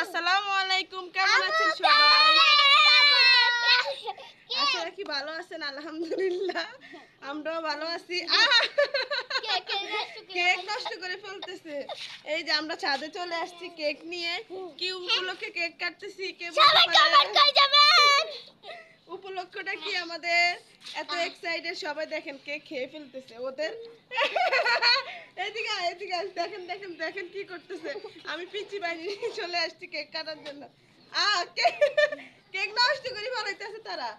আসসালামু আলাইকুম, কেমন আছেন সবাই? আশা কি ভালো আছেন? আলহামদুলিল্লাহ আমরাও ভালো আছি। কেক নষ্ট করে ফেলতেছে। এই যে আমরা ছাদে চলে আসছি কেক নিয়ে। কি উপলক্ষে কেক কাটতেছি কে বলতে পারে? উপলক্ষটা কি আমাদের? এত এক্সাইটেড সবাই, দেখেন কেক খেয়ে ফেলতেছে ওদের। এদিকে এদিকে দেখেন দেখেন দেখেন কি করতেছে। আমি পিচি বাইরে চলে আসছি কেক কাটার জন্য। কেক নষ্ট করে ফেলাইতেছে তারা,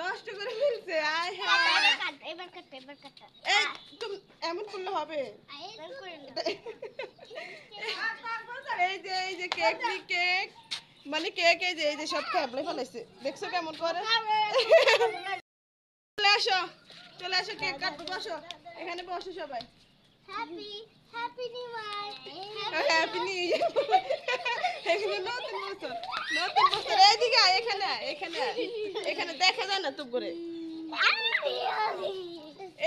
নষ্ট করে ফেলছে। আয় হ্যাঁ, এই তুমি এমন করলে হবে? এই যে কেক নি কেক মানে কেক, এই যে সব খেবলে ফেলাইছে, দেখছো কেমন করে? চলে আসো চলে আসো, কেক কাটবো, বসো এখানে, বসো সবাই। Happy new year. এখানে নতুন বছর, নতুন বছর। এইদিকে আয়, এখানে আয়, এখানে আয়, এখানে দেখা যায় না তো করে।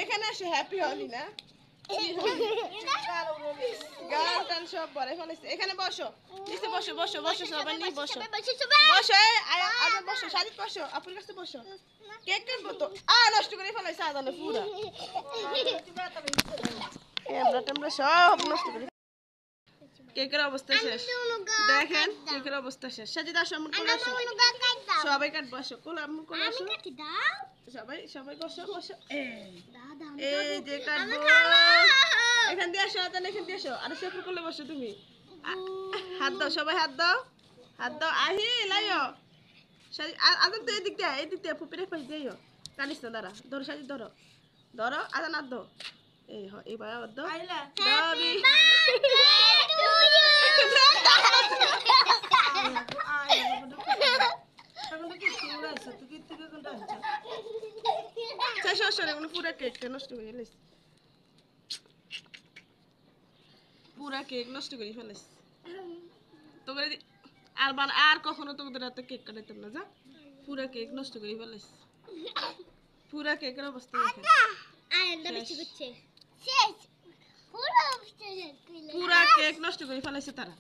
এখানে আসো, হ্যাপি হলি না? গান টান সব বলে ফেলেছে। এখানে বসো, নিচে বসো, বসো বসো সবাই নিয়ে বসো, বসো আবার বসো, শাড়ি বসো, আপুর কাছে বসো। কেক কাটবো তো, নষ্ট করে ফেলাইছে আদানে পুরা, আমরা সব নষ্ট করে। কেকের অবস্থা শেষ, দেখেন কেকের অবস্থা শেষ। সাজিদ আসো, আমার কোলে আসো, সবাই কাটবো, আসো কোলে, আমার কোলে আসো, সবাই সবাই বসো বসো। এই যে কাটবো, এখান দিয়ে আসো, আদান এখান দিয়ে আসো, আর সেফুর কোলে বসো তুমি। হাত দাও সবাই, হাত দাও, হাত দাও। আহি লাইও আদান তো এদিক দিয়ে ফুপিরে পাশ দিও, কানিস না, দাঁড়া ধরো সাজি, ধরো ধরো আদান, হাত দাও। এই ভাই আবার দাও, দাবি। পুরা কেকটা নষ্ট করে ফেলেছি, পুরা কেক নষ্ট করে ফেলেছি। তোমরা আর কখনো তোমাদের হাতে কেক কাটাইতাম না, যা। পুরা কেক নষ্ট করে ফেলেছি, পুরা কেকের অবস্থা দেখেন, পুরা কেক নষ্ট করে ফেলেছে তারা।